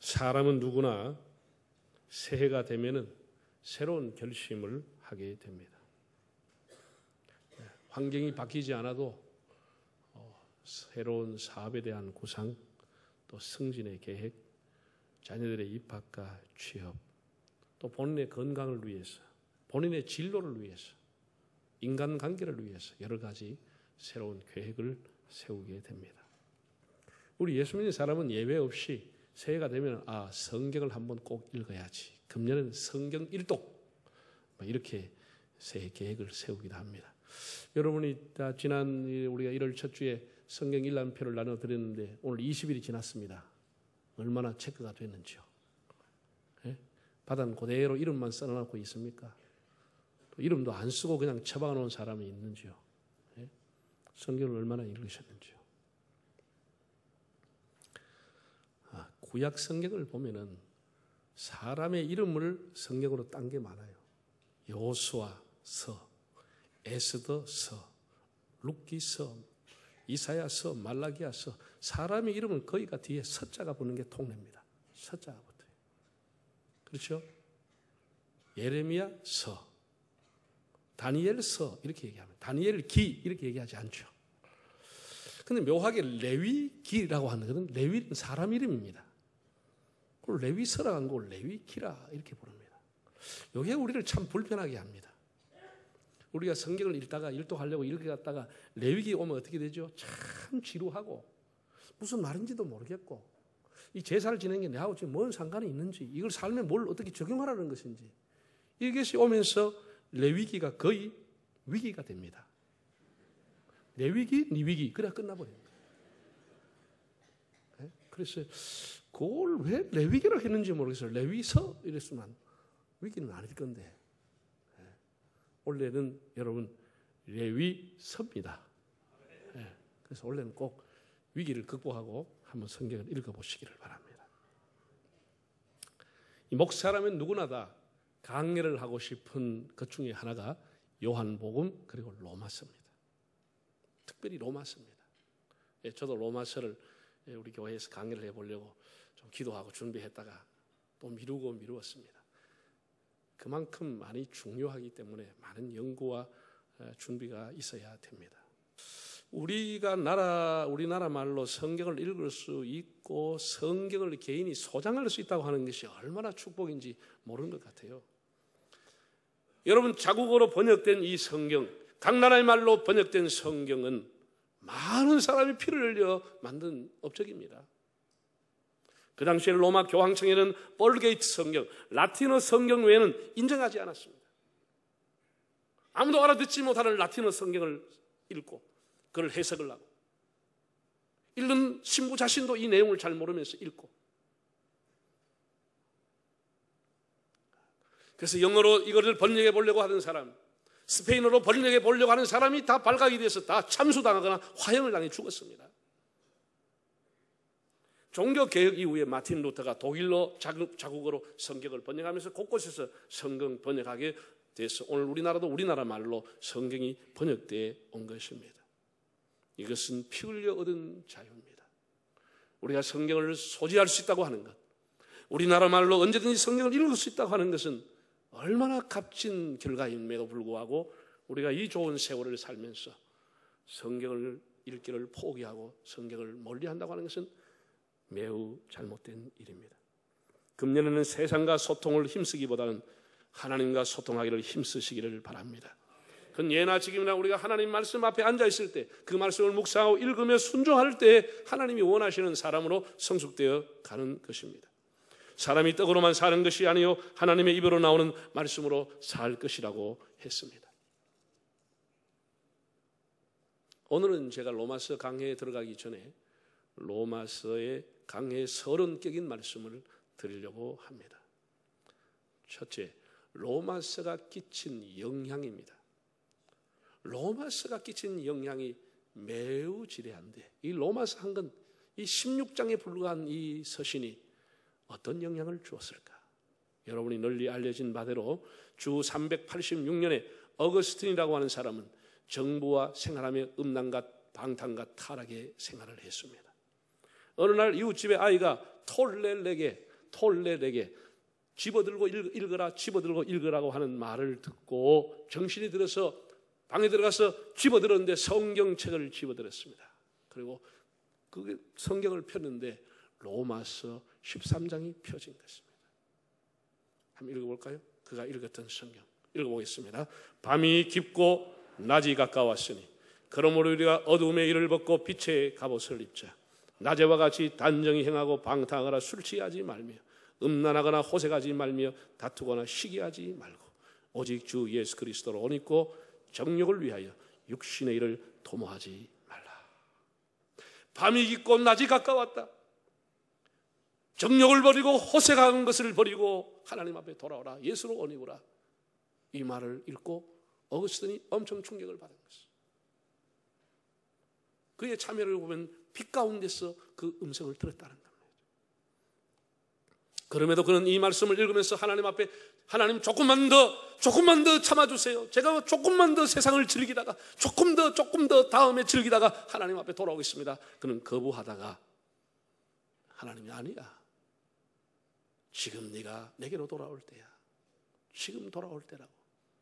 사람은 누구나 새해가 되면은 새로운 결심을 하게 됩니다. 환경이 바뀌지 않아도 새로운 사업에 대한 구상, 또 승진의 계획, 자녀들의 입학과 취업, 또 본인의 건강을 위해서, 본인의 진로를 위해서, 인간관계를 위해서 여러 가지 새로운 계획을 세우게 됩니다. 우리 예수 믿는 사람은 예외 없이 새해가 되면 성경을 한번 꼭 읽어야지. 금년은 성경 일독 이렇게 새해 계획을 세우기도 합니다. 여러분이 지난 우리가 1월 첫 주에 성경 일람표를 나눠드렸는데 오늘 20일이 지났습니다. 얼마나 체크가 됐는지요. 바다는 그대로 이름만 써놓고 있습니까? 또 이름도 안 쓰고 그냥 처박아 놓은 사람이 있는지요. 성경을 얼마나 읽으셨는지요. 구약 성경을 보면은 사람의 이름을 성경으로 딴 게 많아요. 여호수아서, 에스더서, 룻기서, 이사야서, 말라기야서. 사람의 이름은 거기가 뒤에 서자가 붙는 게 통례입니다. 서자가 붙어요. 그렇죠? 예레미야서, 다니엘서 이렇게 얘기합니다. 다니엘기 이렇게 얘기하지 않죠. 그런데 묘하게 레위기라고 하는 것은 레위는 사람 이름입니다. 그걸 레위서라고 한 걸 레위기라 이렇게 부릅니다. 이게 우리를 참 불편하게 합니다. 우리가 성경을 읽다가 일독하려고 이렇게 갔다가 레위기 오면 어떻게 되죠? 참 지루하고 무슨 말인지도 모르겠고 이 제사를 지내는 게 내하고 지금 뭔 상관이 있는지 이걸 삶에 뭘 어떻게 적용하라는 것인지 이것이 오면서 레위기가 거의 위기가 됩니다. 레위기, 니위기 그래야 끝나버립니다. 그래서 그걸 왜 레위기라고 했는지 모르겠어요. 레위서 이랬으면 위기는 아닐 건데 원래는 여러분 레위서입니다. 그래서 원래는 꼭 위기를 극복하고 한번 성경을 읽어보시기를 바랍니다. 이 목사라면 누구나 다 강해를 하고 싶은 것 중에 하나가 요한복음 그리고 로마서입니다. 특별히 로마서입니다. 저도 로마서를 우리 교회에서 강의를 해보려고 좀 기도하고 준비했다가 또 미루었습니다. 그만큼 많이 중요하기 때문에 많은 연구와 준비가 있어야 됩니다. 우리나라 말로 성경을 읽을 수 있고 성경을 개인이 소장할 수 있다고 하는 것이 얼마나 축복인지 모르는 것 같아요. 여러분 자국어로 번역된 이 성경, 각 나라의 말로 번역된 성경은 많은 사람이 피를 흘려 만든 업적입니다. 그 당시에 로마 교황청에는 벌게이트 성경, 라틴어 성경 외에는 인정하지 않았습니다. 아무도 알아듣지 못하는 라틴어 성경을 읽고 그걸 해석을 하고 읽는 신부 자신도 이 내용을 잘 모르면서 읽고 그래서 영어로 이거를 번역해 보려고 하는 사람, 스페인어로 번역해 보려고 하는 사람이 다 발각이 돼서 다 참수당하거나 화형을 당해 죽었습니다. 종교개혁 이후에 마틴 루터가 독일로 자국어로 성경을 번역하면서 곳곳에서 성경 번역하게 돼서 오늘 우리나라도 우리나라 말로 성경이 번역되어 온 것입니다. 이것은 피 흘려 얻은 자유입니다. 우리가 성경을 소지할 수 있다고 하는 것, 우리나라 말로 언제든지 성경을 읽을 수 있다고 하는 것은 얼마나 값진 결과임에도 불구하고 우리가 이 좋은 세월을 살면서 성경을 읽기를 포기하고 성경을 멀리한다고 하는 것은 매우 잘못된 일입니다. 금년에는 세상과 소통을 힘쓰기보다는 하나님과 소통하기를 힘쓰시기를 바랍니다. 그건 예나 지금이나 우리가 하나님 말씀 앞에 앉아있을 때 그 말씀을 묵상하고 읽으며 순종할 때 하나님이 원하시는 사람으로 성숙되어 가는 것입니다. 사람이 떡으로만 사는 것이 아니요 하나님의 입으로 나오는 말씀으로 살 것이라고 했습니다. 오늘은 제가 로마서 강해에 들어가기 전에 로마서의 강해의 서론격인 말씀을 드리려고 합니다. 첫째, 로마서가 끼친 영향입니다. 로마서가 끼친 영향이 매우 지대한데 이 로마서 한 권, 이 16장에 불과한 이 서신이 어떤 영향을 주었을까? 여러분이 널리 알려진 바대로 주 386년에 어거스틴이라고 하는 사람은 정부와 생활하며 음란과 방탕과 타락의 생활을 했습니다. 어느 날 이웃집의 아이가 톨렐에게 톨렛에게 집어들고 읽어라, 집어들고 읽으라고 하는 말을 듣고 정신이 들어서 방에 들어가서 집어들었는데 성경책을 집어들었습니다. 그리고 그 성경을 폈는데 로마서 13장이 펴진 것입니다. 한번 읽어볼까요? 그가 읽었던 성경 읽어보겠습니다. 밤이 깊고 낮이 가까웠으니 그러므로 우리가 어두움의 일을 벗고 빛의 갑옷을 입자. 낮에와 같이 단정히 행하고 방탕하거나 술 취하지 말며 음란하거나 호색하지 말며 다투거나 시기하지 말고 오직 주 예수 그리스도로 옷 입고 정욕을 위하여 육신의 일을 도모하지 말라. 밤이 깊고 낮이 가까웠다. 정욕을 버리고 호색한 것을 버리고 하나님 앞에 돌아오라. 예수로 옷 입으라. 이 말을 읽고 어거스틴이 엄청 충격을 받은 것이죠. 그의 참여를 보면 빛 가운데서 그 음성을 들었다는 겁니다. 그럼에도 그는 이 말씀을 읽으면서 하나님 앞에 하나님 조금만 더 참아주세요. 제가 조금만 더 세상을 즐기다가 조금 더 다음에 즐기다가 하나님 앞에 돌아오겠습니다. 그는 거부하다가 하나님이 아니야. 지금 네가 내게로 돌아올 때야. 지금 돌아올 때라고.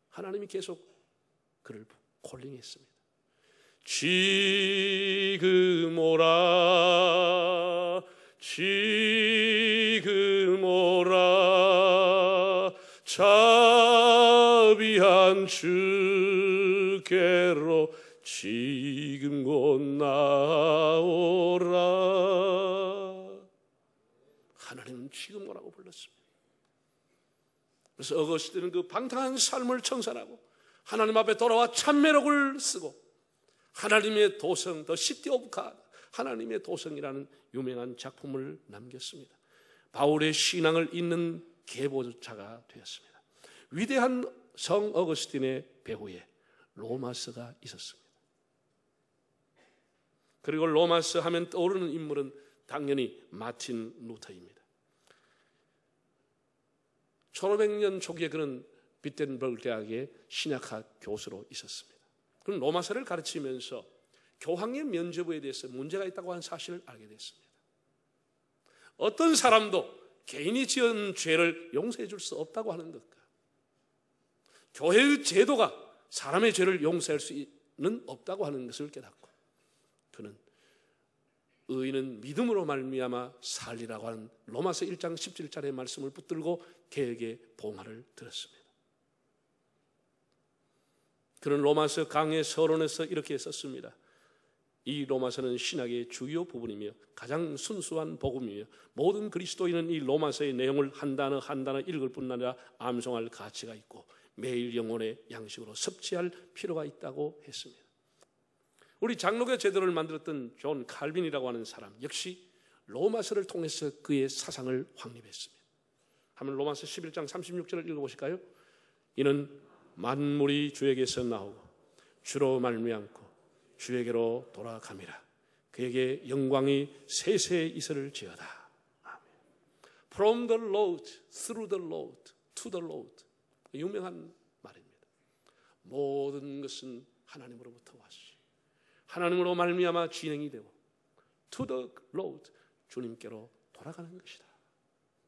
하나님이 계속 그를 콜링했습니다. 지금 오라, 지금 오라, 자비한 주께로 지금 곧 나오라. 하나님은 지금 오라고 불렀습니다. 그래서 어거스틴은 그 방탕한 삶을 청산하고 하나님 앞에 돌아와 찬매록을 쓰고 하나님의 도성, The City of God, 하나님의 도성이라는 유명한 작품을 남겼습니다. 바울의 신앙을 잇는 계보자가 되었습니다. 위대한 성 어거스틴의 배후에 로마서가 있었습니다. 그리고 로마서 하면 떠오르는 인물은 당연히 마틴 루터입니다. 1500년 초기에 그는 비텐버그 대학의 신약학 교수로 있었습니다. 그는 로마서를 가르치면서 교황의 면죄부에 대해서 문제가 있다고 하는 사실을 알게 됐습니다. 어떤 사람도 개인이 지은 죄를 용서해 줄 수 없다고 하는 것과 교회의 제도가 사람의 죄를 용서할 수는 없다고 하는 것을 깨닫고 그는 의인은 믿음으로 말미암아 살리라고 하는 로마서 1장 17절의 말씀을 붙들고 개혁의 봉화를 들었습니다. 그는 로마서 강해 서론에서 이렇게 썼습니다. 이 로마서는 신학의 주요 부분이며 가장 순수한 복음이며 모든 그리스도인은 이 로마서의 내용을 한 단어 한 단어 읽을 뿐 아니라 암송할 가치가 있고 매일 영혼의 양식으로 섭취할 필요가 있다고 했습니다. 우리 장로교 제도를 만들었던 존 칼빈이라고 하는 사람 역시 로마서를 통해서 그의 사상을 확립했습니다. 한번 로마서 11장 36절을 읽어보실까요? 이는 만물이 주에게서 나오고 주로 말미암고 주에게로 돌아감이라. 그에게 영광이 세세에 있을지어다. 아멘. From the Lord, through the Lord, to the Lord. 유명한 말입니다. 모든 것은 하나님으로부터 왔시. 하나님으로 말미암아 진행이 되고 to the Lord, 주님께로 돌아가는 것이다.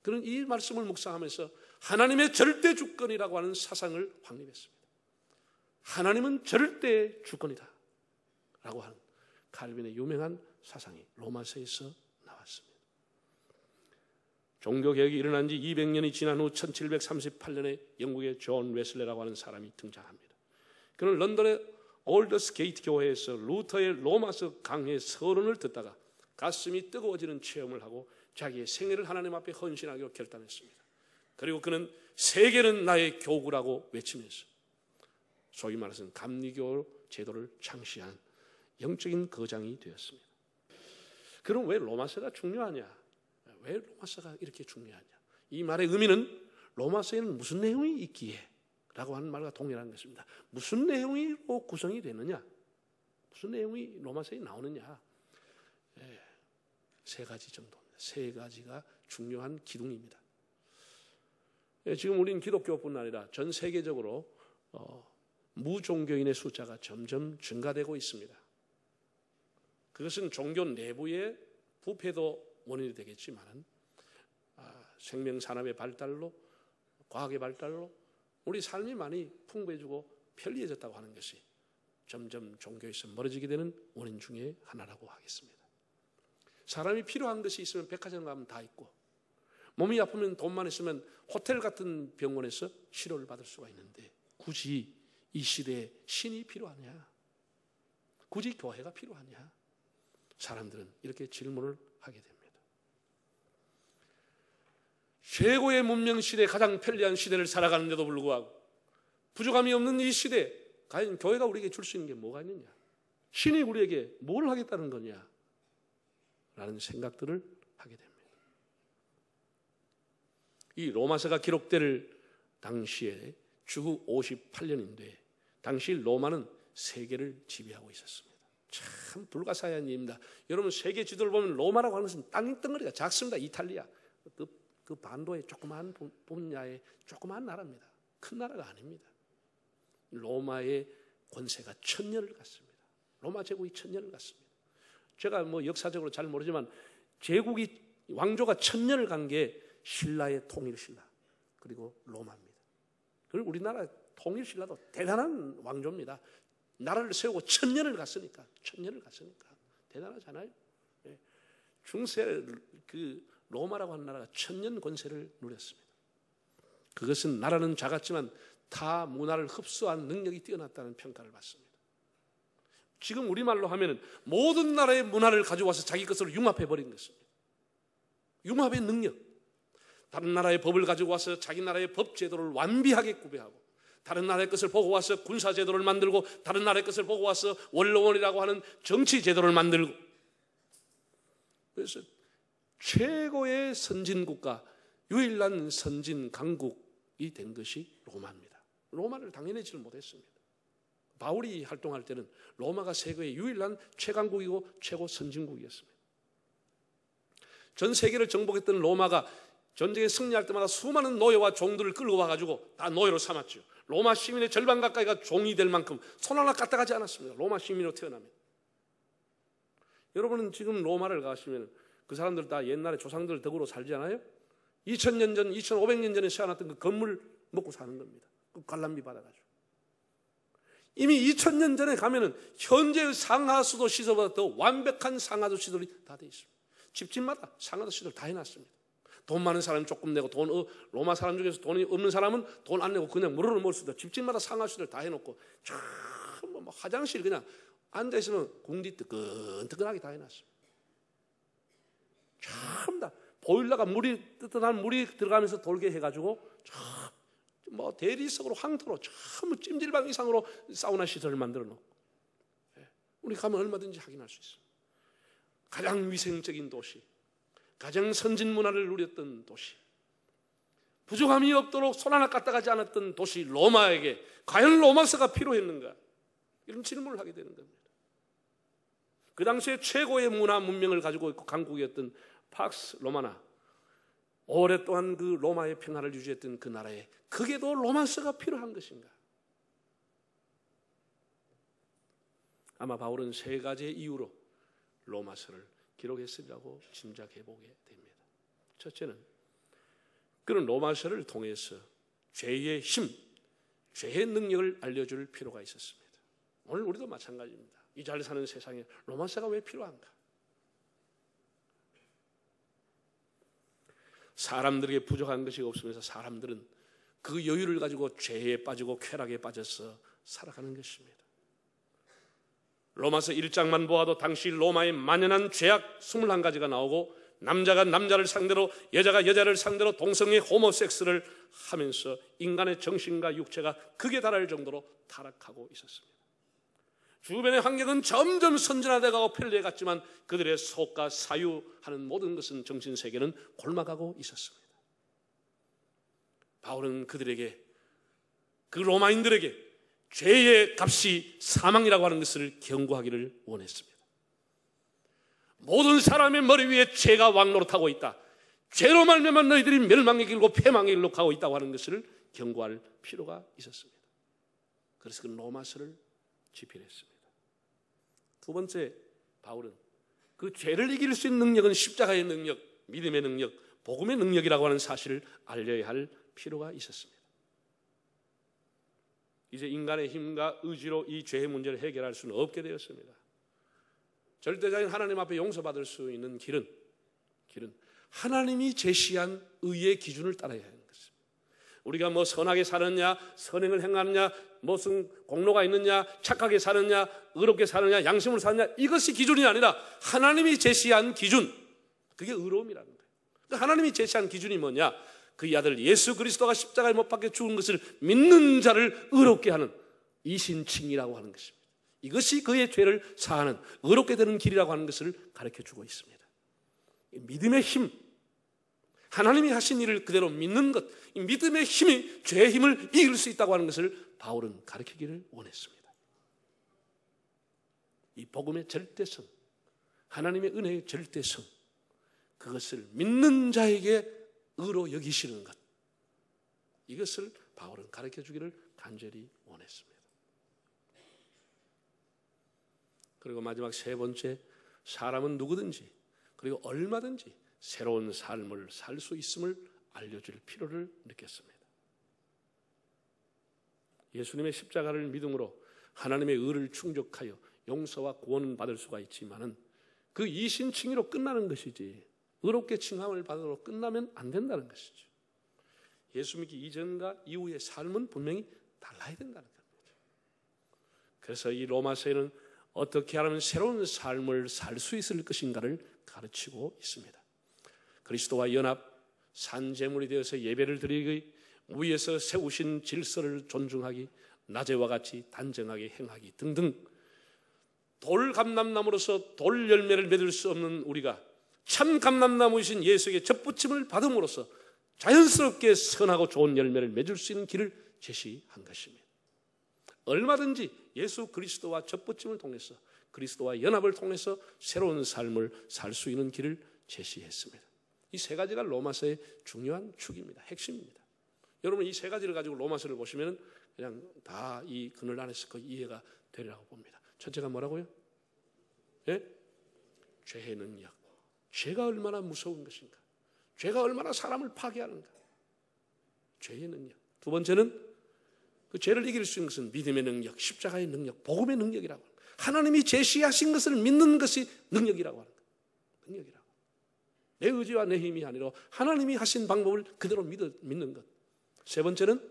그는 이 말씀을 묵상하면서 하나님의 절대 주권이라고 하는 사상을 확립했습니다. 하나님은 절대 주권이다 라고 하는 칼빈의 유명한 사상이 로마서에서 나왔습니다. 종교개혁이 일어난 지 200년이 지난 후 1738년에 영국의 존 웨슬레라고 하는 사람이 등장합니다. 그는 런던의 올더스 게이트 교회에서 루터의 로마서 강해 서론을 듣다가 가슴이 뜨거워지는 체험을 하고 자기의 생애를 하나님 앞에 헌신하기로 결단했습니다. 그리고 그는 세계는 나의 교구라고 외치면서 소위 말해서 감리교 제도를 창시한 영적인 거장이 되었습니다. 그럼 왜 로마서가 중요하냐? 왜 로마서가 이렇게 중요하냐? 이 말의 의미는 로마서에는 무슨 내용이 있기에 라고 하는 말과 동일한 것입니다. 무슨 내용으로 구성이 되느냐? 무슨 내용이 로마서에 나오느냐? 세 가지 정도입니다. 세 가지가 중요한 기둥입니다. 지금 우리는 기독교뿐 아니라 전 세계적으로 무종교인의 숫자가 점점 증가되고 있습니다. 그것은 종교 내부의 부패도 원인이 되겠지만 생명산업의 발달로, 과학의 발달로 우리 삶이 많이 풍부해지고 편리해졌다고 하는 것이 점점 종교에서 멀어지게 되는 원인 중에 하나라고 하겠습니다. 사람이 필요한 것이 있으면 백화점 가면 다 있고, 몸이 아프면 돈만 있으면 호텔 같은 병원에서 치료를 받을 수가 있는데, 굳이 이 시대에 신이 필요하냐? 굳이 교회가 필요하냐? 사람들은 이렇게 질문을 하게 됩니다. 최고의 문명 시대, 가장 편리한 시대를 살아가는데도 불구하고 부족함이 없는 이 시대에 과연 교회가 우리에게 줄 수 있는 게 뭐가 있느냐? 신이 우리에게 뭘 하겠다는 거냐? 라는 생각들을 하게 됩니다. 이 로마서가 기록될 당시에 주후 58년인데 당시 로마는 세계를 지배하고 있었습니다. 참 불가사의한 일입니다. 여러분 세계 지도를 보면 로마라고 하는 것은 땅덩어리가 작습니다. 이탈리아 그 반도의 조그마한 분야의 조그마한 나라입니다. 큰 나라가 아닙니다. 로마의 권세가 1000년을 갔습니다. 로마 제국이 1000년을 갔습니다. 제가 뭐 역사적으로 잘 모르지만 제국이 왕조가 1000년을 간 게 신라의 통일신라 그리고 로마입니다. 그리고 우리나라 통일신라도 대단한 왕조입니다. 나라를 세우고 1000년을 갔으니까 대단하잖아요. 중세 그 로마라고 하는 나라가 1000년 권세를 누렸습니다. 그것은 나라는 작았지만 타 문화를 흡수한 능력이 뛰어났다는 평가를 받습니다. 지금 우리말로 하면은 모든 나라의 문화를 가져와서 자기 것으로 융합해버린 것입니다. 융합의 능력. 다른 나라의 법을 가지고 와서 자기 나라의 법 제도를 완비하게 구비하고, 다른 나라의 것을 보고 와서 군사 제도를 만들고, 다른 나라의 것을 보고 와서 원로원이라고 하는 정치 제도를 만들고, 그래서 최고의 선진국가, 유일한 선진 강국이 된 것이 로마입니다. 로마를 당연히지를 못했습니다. 바울이 활동할 때는 로마가 세계의 유일한 최강국이고 최고 선진국이었습니다. 전 세계를 정복했던 로마가 전쟁에 승리할 때마다 수많은 노예와 종들을 끌고 와가지고 다 노예로 삼았죠. 로마 시민의 절반 가까이가 종이 될 만큼 손 하나 까딱하지 않았습니다. 로마 시민으로 태어나면. 여러분은 지금 로마를 가시면 그 사람들 다 옛날에 조상들 덕으로 살잖아요. 2000년 전, 2500년 전에 세워놨던 그 건물 먹고 사는 겁니다. 그 관람비 받아가지고. 이미 2000년 전에 가면은 현재의 상하수도 시설보다 더 완벽한 상하수 시설이 다 돼 있습니다. 집집마다 상하수 시설 다 해놨습니다. 돈 많은 사람은 조금 내고, 로마 사람 중에서 돈이 없는 사람은 돈 안 내고 그냥 무료로 먹을 수 있다. 집집마다 상하수 시설 다 해놓고, 참 뭐 화장실 그냥 앉아있으면 궁디 뜨끈뜨끈하게 다 해놨습니다. 참 다 보일러가 뜨뜻한 물이 들어가면서 돌게 해가지고 참 뭐 대리석으로 황토로 참 찜질방 이상으로 사우나 시설을 만들어 놓고, 우리 가면 얼마든지 확인할 수 있어요. 가장 위생적인 도시, 가장 선진 문화를 누렸던 도시, 부족함이 없도록 손 하나 까딱하지 않았던 도시 로마에게 과연 로마서가 필요했는가? 이런 질문을 하게 되는 겁니다. 그 당시에 최고의 문화 문명을 가지고 있고 강국이었던 팍스 로마나, 오랫동안 그 로마의 평화를 유지했던 그 나라에 그게도 로마서가 필요한 것인가? 아마 바울은 세 가지의 이유로 로마서를 기록했으리라고 짐작해 보게 됩니다. 첫째는 그런 로마서를 통해서 죄의 힘, 죄의 능력을 알려줄 필요가 있었습니다. 오늘 우리도 마찬가지입니다. 이 잘 사는 세상에 로마서가 왜 필요한가? 사람들에게 부족한 것이 없으면서 사람들은 그 여유를 가지고 죄에 빠지고 쾌락에 빠져서 살아가는 것입니다. 로마서 1장만 보아도 당시 로마의 만연한 죄악 21가지가 나오고, 남자가 남자를 상대로, 여자가 여자를 상대로 동성애 호모섹스를 하면서 인간의 정신과 육체가 극에 달할 정도로 타락하고 있었습니다. 주변의 환경은 점점 선진화되고 편리해갔지만 그들의 속과 사유하는 모든 것은, 정신세계는 골마가고 있었습니다. 바울은 그들에게, 그 로마인들에게 죄의 값이 사망이라고 하는 것을 경고하기를 원했습니다. 모든 사람의 머리 위에 죄가 왕노릇하고 있다. 죄로 말미암아 너희들이 멸망의 길고 패망의 길로 가고 있다고 하는 것을 경고할 필요가 있었습니다. 그래서 그 로마서를 집필했습니다. 두 번째, 바울은 그 죄를 이길 수 있는 능력은 십자가의 능력, 믿음의 능력, 복음의 능력이라고 하는 사실을 알려야 할 필요가 있었습니다. 이제 인간의 힘과 의지로 이 죄의 문제를 해결할 수는 없게 되었습니다. 절대자인 하나님 앞에 용서받을 수 있는 길은 하나님이 제시한 의의 기준을 따라야 하는 것입니다. 우리가 뭐 선하게 사느냐, 선행을 행하느냐, 무슨 공로가 있느냐, 착하게 사느냐, 의롭게 사느냐, 양심으로 사느냐, 이것이 기준이 아니라 하나님이 제시한 기준, 그게 의로움이라는 거예요. 그러니까 하나님이 제시한 기준이 뭐냐? 그의 아들 예수 그리스도가 십자가에 못 박혀 죽은 것을 믿는 자를 의롭게 하는 이신칭이라고 하는 것입니다. 이것이 그의 죄를 사하는 의롭게 되는 길이라고 하는 것을 가르쳐주고 있습니다. 믿음의 힘, 하나님이 하신 일을 그대로 믿는 것, 이 믿음의 힘이 죄의 힘을 이길 수 있다고 하는 것을 바울은 가르치기를 원했습니다. 이 복음의 절대성, 하나님의 은혜의 절대성, 그것을 믿는 자에게 의로 여기시는 것, 이것을 바울은 가르쳐주기를 간절히 원했습니다. 그리고 마지막 세 번째, 사람은 누구든지 그리고 얼마든지 새로운 삶을 살 수 있음을 알려줄 필요를 느꼈습니다. 예수님의 십자가를 믿음으로 하나님의 의를 충족하여 용서와 구원을 받을 수가 있지만은 그 이신칭의로 끝나는 것이지 의롭게 칭함을 받으러 끝나면 안 된다는 것이죠. 예수 믿기 이전과 이후의 삶은 분명히 달라야 된다는 겁니다. 그래서 이 로마서에는 어떻게 하면 새로운 삶을 살 수 있을 것인가를 가르치고 있습니다. 그리스도와 연합, 산제물이 되어서 예배를 드리기, 위에서 세우신 질서를 존중하기, 낮에와 같이 단정하게 행하기 등등, 돌 감람나무로서 돌 열매를 맺을 수 없는 우리가 참 감람나무이신 예수에게 접붙임을 받음으로써 자연스럽게 선하고 좋은 열매를 맺을 수 있는 길을 제시한 것입니다. 얼마든지 예수 그리스도와 접붙임을 통해서, 그리스도와 연합을 통해서 새로운 삶을 살 수 있는 길을 제시했습니다. 이 세 가지가 로마서의 중요한 축입니다. 핵심입니다. 여러분, 이 세 가지를 가지고 로마서를 보시면 그냥 다 이 그늘 안에서 그 이해가 되리라고 봅니다. 첫째가 뭐라고요? 예? 죄의 능력. 죄가 얼마나 무서운 것인가? 죄가 얼마나 사람을 파괴하는가? 죄의 능력. 두 번째는 그 죄를 이길 수 있는 것은 믿음의 능력, 십자가의 능력, 복음의 능력이라고 합니다. 하나님이 제시하신 것을 믿는 것이 능력이라고 하는 거예요. 능력이라고. 내 의지와 내 힘이 아니라 하나님이 하신 방법을 그대로 믿는 것. 세 번째는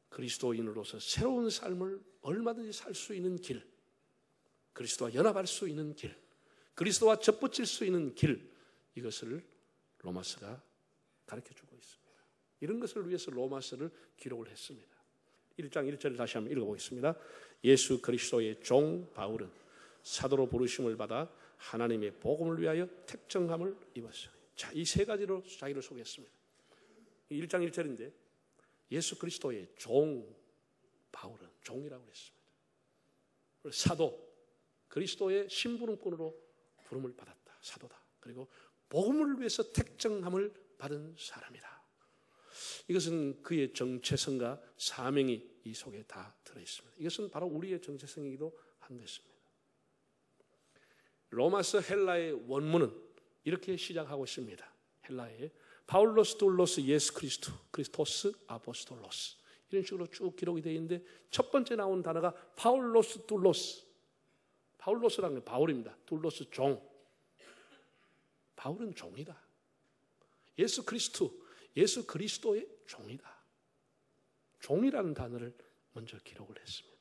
그리스도인으로서 새로운 삶을 얼마든지 살 수 있는 길, 그리스도와 연합할 수 있는 길, 그리스도와 접붙일 수 있는 길, 이것을 로마서가 가르쳐주고 있습니다. 이런 것을 위해서 로마서를 기록을 했습니다. 1장 1절을 다시 한번 읽어보겠습니다. 예수 그리스도의 종 바울은 사도로 부르심을 받아 하나님의 복음을 위하여 택정함을 입었어요. 자, 이 세 가지로 자기를 소개했습니다. 1장 1절인데 예수 그리스도의 종 바울은 종이라고 했습니다. 사도, 그리스도의 심부름꾼으로 부름을 받았다. 사도다. 그리고 복음을 위해서 택정함을 받은 사람이다. 이것은 그의 정체성과 사명이 이 속에 다 들어있습니다. 이것은 바로 우리의 정체성이기도 한 것입니다. 로마서 헬라의 원문은 이렇게 시작하고 있습니다. 헬라의 파울로스 둘로스 예수 크리스토, 크리스토스 아포스톨로스, 이런 식으로 쭉 기록이 되어 있는데 첫 번째 나온 단어가 파울로스 둘로스. 파울로스라는 게 바울입니다. 둘로스 종. 바울은 종이다. 예수 그리스도, 예수 그리스도의 종이다. 종이라는 단어를 먼저 기록을 했습니다.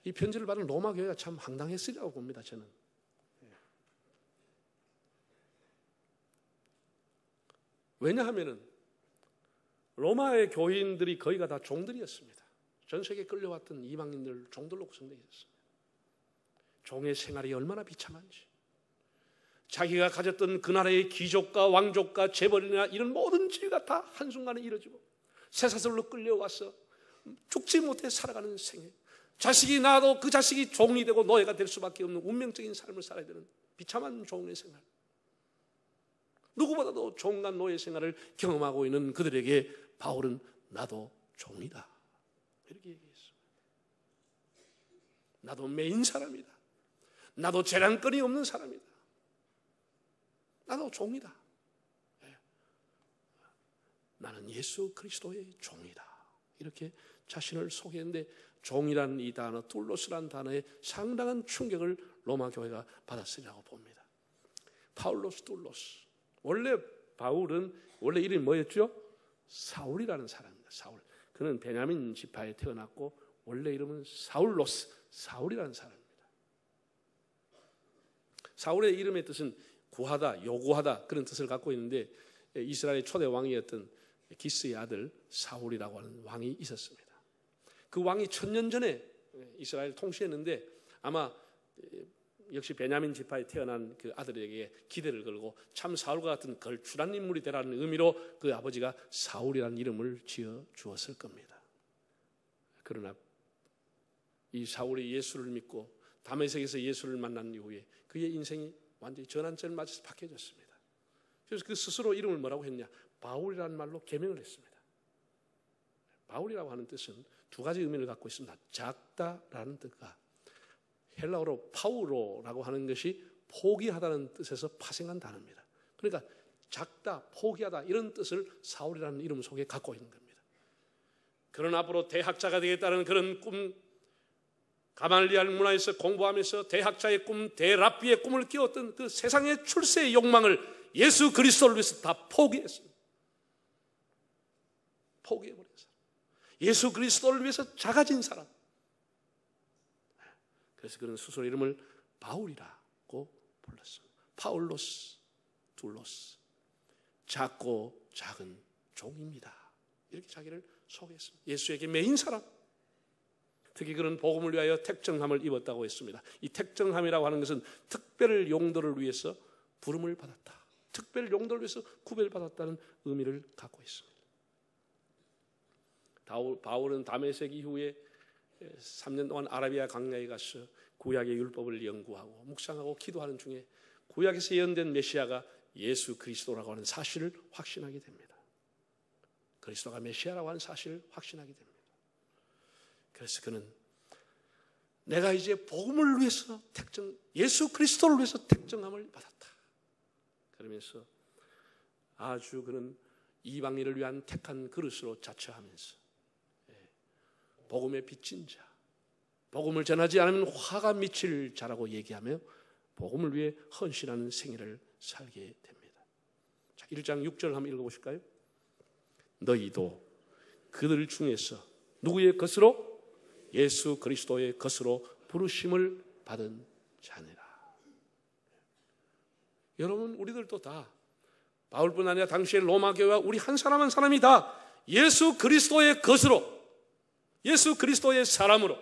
이 편지를 받은 로마 교회가 참 황당했으리라고 봅니다. 저는. 왜냐하면 로마의 교인들이 거의가 다 종들이었습니다. 전 세계에 끌려왔던 이방인들 종들로 구성되어 있었습니다. 종의 생활이 얼마나 비참한지, 자기가 가졌던 그 나라의 귀족과 왕족과 재벌이나 이런 모든 지위가 다 한순간에 이루어지고 쇠사슬로 끌려와서 죽지 못해 살아가는 생애, 자식이 낳아도 그 자식이 종이 되고 노예가 될 수밖에 없는 운명적인 삶을 살아야 되는 비참한 종의 생활, 누구보다도 종과 노예 생활을 경험하고 있는 그들에게 바울은 나도 종이다 이렇게 얘기했습니다. 나도 매인 사람이다. 나도 재량권이 없는 사람이다. 나도 종이다. 나는 예수 그리스도의 종이다. 이렇게 자신을 소개했는데 종이란 이 단어, 둘로스란 단어에 상당한 충격을 로마 교회가 받았으리라고 봅니다. 파울로스 둘로스. 원래 바울은 원래 이름이 뭐였죠? 사울이라는 사람입니다. 사울. 그는 베냐민 지파에 태어났고 원래 이름은 사울로스, 사울이라는 사람입니다. 사울의 이름의 뜻은 구하다, 요구하다 그런 뜻을 갖고 있는데 이스라엘의 초대 왕이었던 기스의 아들 사울이라고 하는 왕이 있었습니다. 그 왕이 1000년 전에 이스라엘을 통치했는데 아마 역시 베냐민 지파에 태어난 그 아들에게 기대를 걸고 참 사울과 같은 걸출한 인물이 되라는 의미로 그 아버지가 사울이라는 이름을 지어 주었을 겁니다. 그러나 이 사울이 예수를 믿고 다메섹에서 예수를 만난 이후에 그의 인생이 완전히 전환점을 맞아서 바뀌어졌습니다. 그래서 그 스스로 이름을 뭐라고 했냐? 바울이라는 말로 개명을 했습니다. 바울이라고 하는 뜻은 두 가지 의미를 갖고 있습니다. 작다라는 뜻과 헬라어로 파우로라고 하는 것이 포기하다는 뜻에서 파생한 단어입니다. 그러니까 작다, 포기하다 이런 뜻을 사울이라는 이름 속에 갖고 있는 겁니다. 그런 앞으로 대학자가 되겠다는 그런 꿈, 가말리알 문화에서 공부하면서 대학자의 꿈, 대랍비의 꿈을 끼웠던 그 세상의 출세의 욕망을 예수 그리스도를 위해서 다 포기했습니다. 포기해버린 사람. 예수 그리스도를 위해서 작아진 사람. 그래서 그런 스스로 이름을 바울이라고 불렀습니다. 파울로스, 둘로스. 작고 작은 종입니다. 이렇게 자기를 소개했습니다. 예수에게 매인 사람. 특히 그런 복음을 위하여 택정함을 입었다고 했습니다. 이 택정함이라고 하는 것은 특별 용도를 위해서 부름을 받았다. 특별 용도를 위해서 구별받았다는 의미를 갖고 있습니다. 바울은 다메섹 이후에 3년 동안 아라비아 광야에 가서 구약의 율법을 연구하고 묵상하고 기도하는 중에 구약에서 예언된 메시아가 예수 그리스도라고 하는 사실을 확신하게 됩니다. 그리스도가 메시아라고 하는 사실을 확신하게 됩니다. 그래서 그는 내가 이제 복음을 위해서 예수 그리스도를 위해서 택정함을 받았다. 그러면서 아주 그는 이방인을 위한 택한 그릇으로 자처하면서 복음의 빚진 자, 복음을 전하지 않으면 화가 미칠 자라고 얘기하며 복음을 위해 헌신하는 생애를 살게 됩니다. 자, 1장 6절 한번 읽어보실까요? 너희도 그들 중에서 누구의 것으로? 예수 그리스도의 것으로 부르심을 받은 자니라. 여러분, 우리들도 다 바울뿐 아니라 당시의 로마 교회와 우리 한 사람 한 사람이 다 예수 그리스도의 것으로, 예수 그리스도의 사람으로,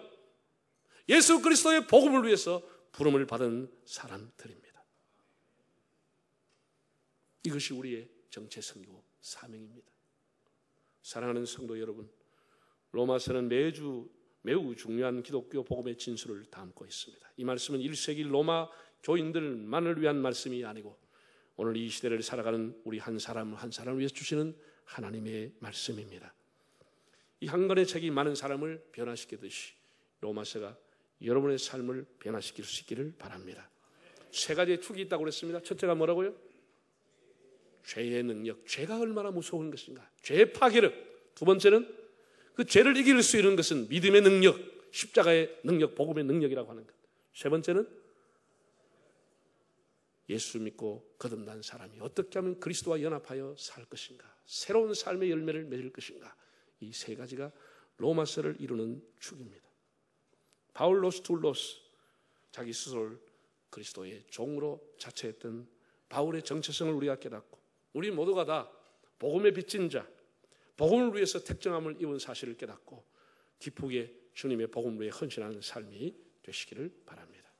예수 그리스도의 복음을 위해서 부름을 받은 사람들입니다. 이것이 우리의 정체성이고 사명입니다. 사랑하는 성도 여러분, 로마서는 매우 중요한 기독교 복음의 진수를 담고 있습니다. 이 말씀은 1세기 로마 교인들만을 위한 말씀이 아니고 오늘 이 시대를 살아가는 우리 한 사람 한 사람을 위해서 주시는 하나님의 말씀입니다. 이 한 권의 책이 많은 사람을 변화시키듯이 로마서가 여러분의 삶을 변화시킬 수 있기를 바랍니다. 세 가지의 축이 있다고 그랬습니다. 첫째가 뭐라고요? 죄의 능력, 죄가 얼마나 무서운 것인가, 죄의 파괴력. 두 번째는 그 죄를 이길 수 있는 것은 믿음의 능력, 십자가의 능력, 복음의 능력이라고 하는 것. 세 번째는 예수 믿고 거듭난 사람이 어떻게 하면 그리스도와 연합하여 살 것인가, 새로운 삶의 열매를 맺을 것인가. 이 세 가지가 로마서를 이루는 축입니다. 바울로스 둘로스, 자기 스스로를 그리스도의 종으로 자처했던 바울의 정체성을 우리가 깨닫고 우리 모두가 다 복음의 빚진 자, 복음을 위해서 택정함을 입은 사실을 깨닫고 기쁘게 주님의 복음을 위해 헌신하는 삶이 되시기를 바랍니다.